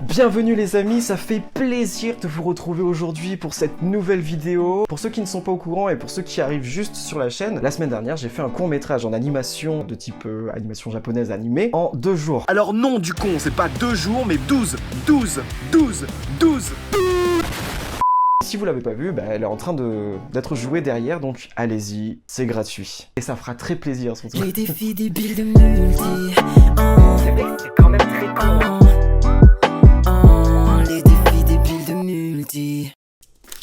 Bienvenue les amis, ça fait plaisir de vous retrouver aujourd'hui pour cette nouvelle vidéo. Pour ceux qui ne sont pas au courant et pour ceux qui arrivent juste sur la chaîne, la semaine dernière j'ai fait un court métrage en animation de type animation japonaise animée en 2 jours. Alors non du con, c'est pas 2 jours mais 12. Si vous l'avez pas vu, elle est en train d'être jouée derrière, donc allez-y, c'est gratuit. Et ça fera très plaisir surtout. Les défis débiles de multi. C'est vrai que c'est quand même très con. Les défis débiles de multi.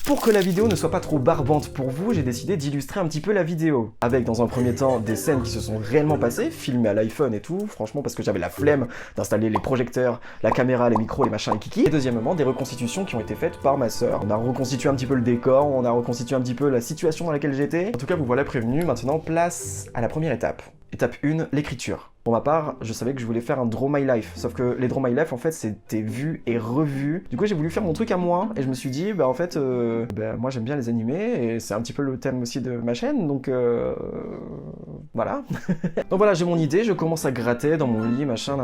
Pour que la vidéo ne soit pas trop barbante pour vous, j'ai décidé d'illustrer un petit peu la vidéo. Avec dans un premier temps des scènes qui se sont réellement passées, filmées à l'iPhone et tout, franchement parce que j'avais la flemme d'installer les projecteurs, la caméra, les micros, les machins et kiki. Et deuxièmement, des reconstitutions qui ont été faites par ma sœur. On a reconstitué un petit peu le décor, on a reconstitué un petit peu la situation dans laquelle j'étais. En tout cas, vous voilà prévenu, maintenant place à la première étape. Étape 1, l'écriture. Pour ma part, je savais que je voulais faire un Draw My Life, sauf que les Draw My Life, en fait, c'était vu et revu. Du coup, j'ai voulu faire mon truc à moi, et je me suis dit, en fait, moi j'aime bien les animés, et c'est un petit peu le thème aussi de ma chaîne, donc voilà. Donc voilà, j'ai mon idée, je commence à gratter dans mon lit, machin,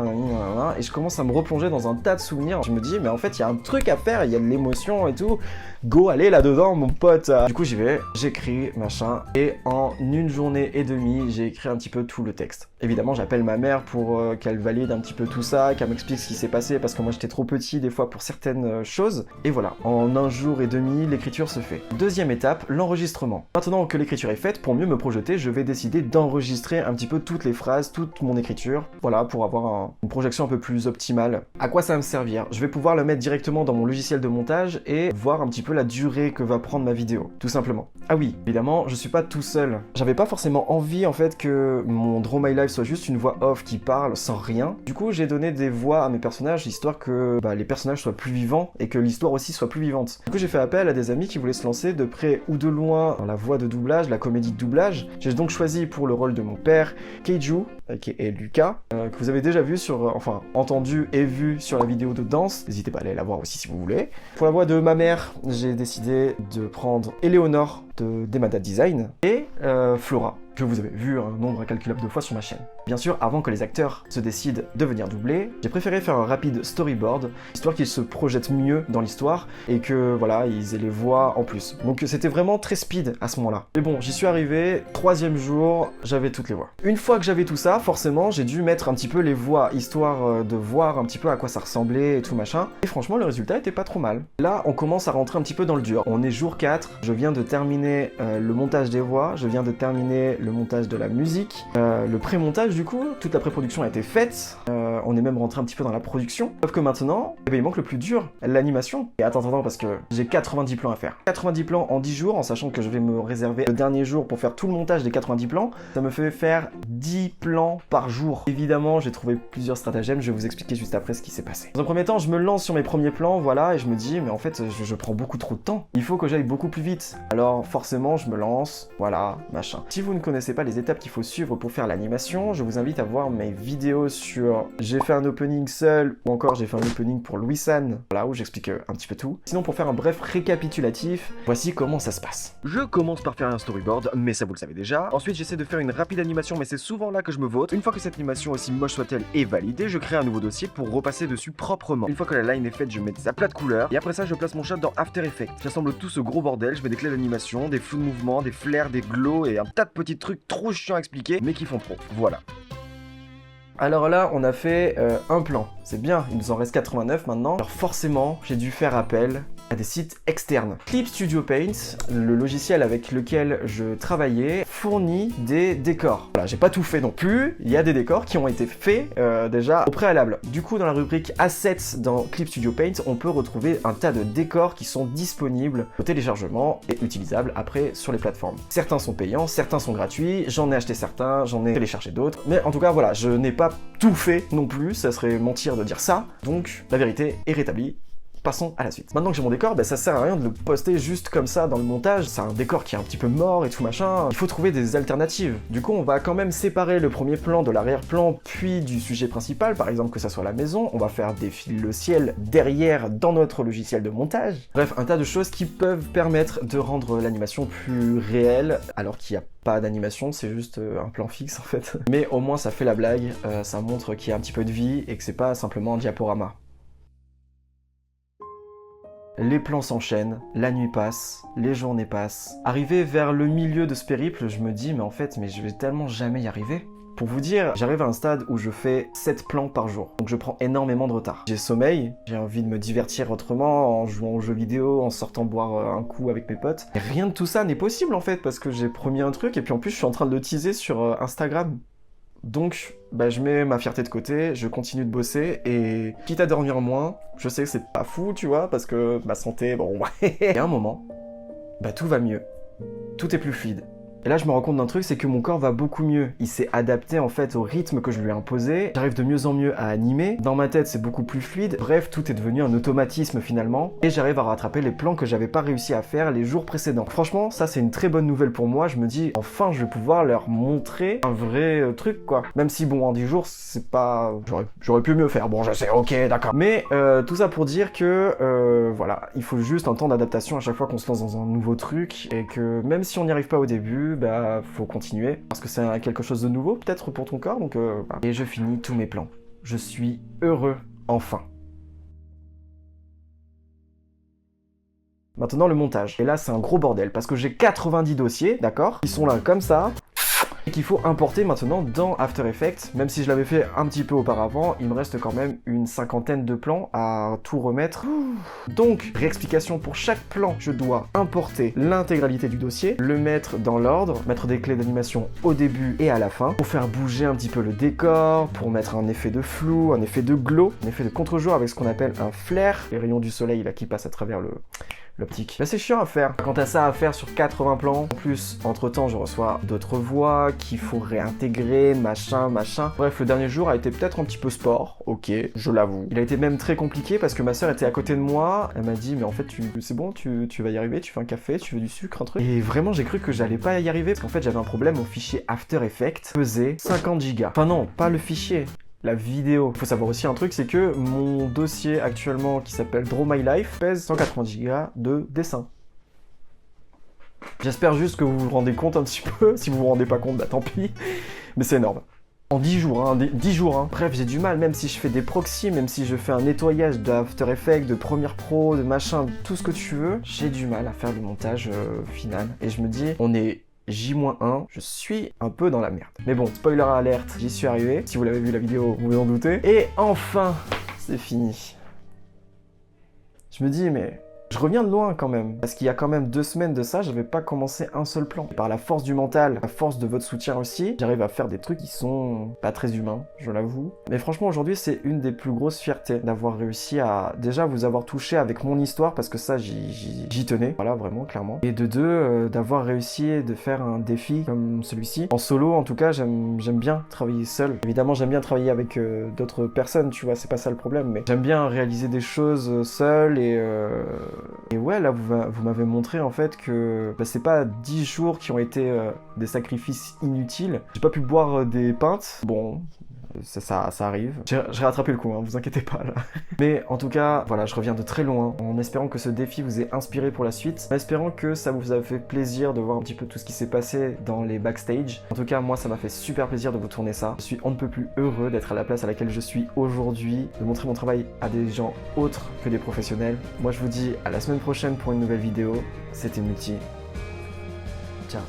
et je commence à me replonger dans un tas de souvenirs. Je me dis, mais en fait, il y a un truc à faire, il y a de l'émotion et tout. Go, allez là-dedans, mon pote. Du coup, j'y vais, j'écris, machin, et en 1 journée et demie, j'ai écrit un petit peu tout le texte. Évidemment, j'appelle ma mère pour qu'elle valide un petit peu tout ça, qu'elle m'explique ce qui s'est passé, parce que moi j'étais trop petit des fois pour certaines choses. Et voilà, en 1 jour et demi, l'écriture se fait. Deuxième étape, l'enregistrement. Maintenant que l'écriture est faite, pour mieux me projeter, je vais décider d'enregistrer un petit peu toutes les phrases, toute mon écriture, voilà, pour avoir une projection un peu plus optimale. À quoi ça va me servir? Je vais pouvoir le mettre directement dans mon logiciel de montage et voir un petit peu la durée que va prendre ma vidéo, tout simplement. Ah oui, évidemment, je suis pas tout seul. J'avais pas forcément envie en fait que mon Draw My Life soit juste une voix off qui parle sans rien. Du coup, j'ai donné des voix à mes personnages, histoire que les personnages soient plus vivants et que l'histoire aussi soit plus vivante. Du coup, j'ai fait appel à des amis qui voulaient se lancer de près ou de loin dans la voix de doublage, la comédie de doublage. J'ai donc choisi pour le rôle de mon père, Keiju, qui est Lucas, que vous avez déjà vu sur, entendu et vu sur la vidéo de danse. N'hésitez pas à aller la voir aussi si vous voulez. Pour la voix de ma mère, j'ai décidé de prendre Eleonore de Demada Design et Flora, que vous avez vu un nombre incalculable de fois sur ma chaîne. Bien sûr, avant que les acteurs se décident de venir doubler, j'ai préféré faire un rapide storyboard, histoire qu'ils se projettent mieux dans l'histoire et que voilà, ils aient les voix en plus. Donc c'était vraiment très speed à ce moment-là. Mais bon, j'y suis arrivé, 3e jour, j'avais toutes les voix. Une fois que j'avais tout ça, forcément, j'ai dû mettre un petit peu les voix, histoire de voir un petit peu à quoi ça ressemblait et tout machin. Et franchement, le résultat était pas trop mal. Là, on commence à rentrer un petit peu dans le dur. On est jour 4, je viens de terminer le montage des voix, je viens de terminer le montage de la musique, le pré-montage du coup, toute la pré-production a été faite, on est même rentré un petit peu dans la production, sauf que maintenant, il manque le plus dur, l'animation. Et attends, parce que j'ai 90 plans à faire. 90 plans en 10 jours, en sachant que je vais me réserver le dernier jour pour faire tout le montage des 90 plans, ça me fait faire 10 plans par jour. Évidemment, j'ai trouvé plusieurs stratagèmes, je vais vous expliquer juste après ce qui s'est passé. Dans un premier temps, je me lance sur mes premiers plans, voilà, et je me dis, mais en fait, je prends beaucoup trop de temps. Il faut que j'aille beaucoup plus vite. Alors forcément, je me lance, voilà, machin. Si vous ne connaissez pas les étapes qu'il faut suivre pour faire l'animation, je vous invite à voir mes vidéos sur j'ai fait un opening seul ou encore j'ai fait un opening pour Louis-San, voilà, où j'explique un petit peu tout. Sinon, pour faire un bref récapitulatif, voici comment ça se passe. Je commence par faire un storyboard, mais ça vous le savez déjà. Ensuite, j'essaie de faire une rapide animation, mais c'est souvent là que je me vote. Une fois que cette animation, aussi moche soit-elle, est validée, je crée un nouveau dossier pour repasser dessus proprement. Une fois que la line est faite, je mets sa plate couleur et après ça, je place mon shot dans After Effects. J'assemble tout ce gros bordel, je mets des clés d'animation, des flous de mouvement, des flares, des glows et un tas de petits trucs trop chiants à expliquer, mais qui font trop. Voilà. Alors là, on a fait un plan. C'est bien, il nous en reste 89 maintenant. Alors forcément, j'ai dû faire appel à des sites externes. Clip Studio Paint, le logiciel avec lequel je travaillais, fournit des décors. Voilà, j'ai pas tout fait non plus, il y a des décors qui ont été faits déjà au préalable. Du coup, dans la rubrique Assets dans Clip Studio Paint, on peut retrouver un tas de décors qui sont disponibles au téléchargement et utilisables après sur les plateformes. Certains sont payants, certains sont gratuits, j'en ai acheté certains, j'en ai téléchargé d'autres, mais en tout cas voilà, je n'ai pas tout fait non plus, ça serait mentir de dire ça, donc la vérité est rétablie. Passons à la suite. Maintenant que j'ai mon décor, ça sert à rien de le poster juste comme ça dans le montage, c'est un décor qui est un petit peu mort et tout machin, il faut trouver des alternatives. Du coup, on va quand même séparer le premier plan de l'arrière-plan, puis du sujet principal, par exemple que ça soit la maison, on va faire défiler le ciel derrière dans notre logiciel de montage. Bref, un tas de choses qui peuvent permettre de rendre l'animation plus réelle, alors qu'il n'y a pas d'animation, c'est juste un plan fixe en fait. Mais au moins ça fait la blague, ça montre qu'il y a un petit peu de vie et que c'est pas simplement un diaporama. Les plans s'enchaînent, la nuit passe, les journées passent. Arrivé vers le milieu de ce périple, je me dis mais en fait, mais je vais tellement jamais y arriver. Pour vous dire, j'arrive à un stade où je fais 7 plans par jour. Donc je prends énormément de retard. J'ai sommeil, j'ai envie de me divertir autrement en jouant aux jeux vidéo, en sortant boire un coup avec mes potes. Et rien de tout ça n'est possible en fait parce que j'ai promis un truc et puis en plus je suis en train de le teaser sur Instagram. Donc je mets ma fierté de côté, je continue de bosser et quitte à dormir moins, je sais que c'est pas fou tu vois parce que ma santé, bon et à un moment, tout va mieux. Tout est plus fluide. Et là, je me rends compte d'un truc, c'est que mon corps va beaucoup mieux. Il s'est adapté en fait au rythme que je lui ai imposé. J'arrive de mieux en mieux à animer. Dans ma tête, c'est beaucoup plus fluide. Bref, tout est devenu un automatisme finalement. Et j'arrive à rattraper les plans que j'avais pas réussi à faire les jours précédents. Franchement, ça c'est une très bonne nouvelle pour moi. Je me dis, enfin, je vais pouvoir leur montrer un vrai truc quoi. Même si bon, en 10 jours, c'est pas... J'aurais pu mieux faire. Bon, je sais, ok, d'accord. Mais tout ça pour dire que, voilà, il faut juste un temps d'adaptation à chaque fois qu'on se lance dans un nouveau truc. Et que même si on n'y arrive pas au début, faut continuer parce que c'est quelque chose de nouveau peut-être pour ton corps donc voilà. Et je finis tous mes plans. Je suis heureux enfin. Maintenant le montage. Et là c'est un gros bordel parce que j'ai 90 dossiers, d'accord, qui sont là comme ça et qu'il faut importer maintenant dans After Effects. Même si je l'avais fait un petit peu auparavant, il me reste quand même une 50aine de plans à tout remettre. Donc, réexplication pour chaque plan, je dois importer l'intégralité du dossier, le mettre dans l'ordre, mettre des clés d'animation au début et à la fin, pour faire bouger un petit peu le décor, pour mettre un effet de flou, un effet de glow, un effet de contre-jour avec ce qu'on appelle un flare, les rayons du soleil là qui passent à travers l'optique. C'est chiant à faire. Quand t'as ça à faire sur 80 plans, en plus, entre-temps, je reçois d'autres voix qu'il faut réintégrer, machin. Bref, le dernier jour a été peut-être un petit peu sport, ok, je l'avoue. Il a été même très compliqué parce que ma soeur était à côté de moi, elle m'a dit, mais en fait, c'est bon, tu vas y arriver, tu fais un café, tu veux du sucre, un truc. Et vraiment, j'ai cru que j'allais pas y arriver parce qu'en fait, j'avais un problème, mon fichier After Effects pesait 50 gigas. Enfin non, pas le fichier. La vidéo. Il faut savoir aussi un truc, c'est que mon dossier actuellement qui s'appelle Draw My Life pèse 190 Go de dessin. J'espère juste que vous vous rendez compte un petit peu. Si vous vous rendez pas compte, tant pis. Mais c'est énorme. En 10 jours, 10 jours. Bref, j'ai du mal, même si je fais des proxys, même si je fais un nettoyage d'After Effects, de Premiere Pro, de machin, tout ce que tu veux, j'ai du mal à faire le montage final. Et je me dis, on est J-1, je suis un peu dans la merde. Mais bon, spoiler alerte, j'y suis arrivé. Si vous l'avez vu la vidéo, vous vous en doutez. Et enfin, c'est fini. Je me dis, mais je reviens de loin quand même. Parce qu'il y a quand même 2 semaines de ça, j'avais pas commencé un seul plan. Et par la force du mental, la force de votre soutien aussi, j'arrive à faire des trucs qui sont pas très humains, je l'avoue. Mais franchement, aujourd'hui, c'est une des plus grosses fiertés d'avoir réussi à déjà vous avoir touché avec mon histoire, parce que ça, j'y tenais. Voilà, vraiment, clairement. Et de deux, d'avoir réussi de faire un défi comme celui-ci. En solo, en tout cas, j'aime bien travailler seul. Évidemment, j'aime bien travailler avec d'autres personnes, tu vois, c'est pas ça le problème. Mais j'aime bien réaliser des choses seul et ouais, là, vous m'avez montré en fait que c'est pas 10 jours qui ont été des sacrifices inutiles. J'ai pas pu boire des pintes. Bon, ça arrive. J'ai rattrapé le coup, vous inquiétez pas là. Mais en tout cas, voilà, je reviens de très loin en espérant que ce défi vous ait inspiré pour la suite. En espérant que ça vous a fait plaisir de voir un petit peu tout ce qui s'est passé dans les backstage. En tout cas, moi, ça m'a fait super plaisir de vous tourner ça. Je suis on ne peut plus heureux d'être à la place à laquelle je suis aujourd'hui, de montrer mon travail à des gens autres que des professionnels. Moi, je vous dis à la semaine prochaine pour une nouvelle vidéo. C'était Multi. Ciao.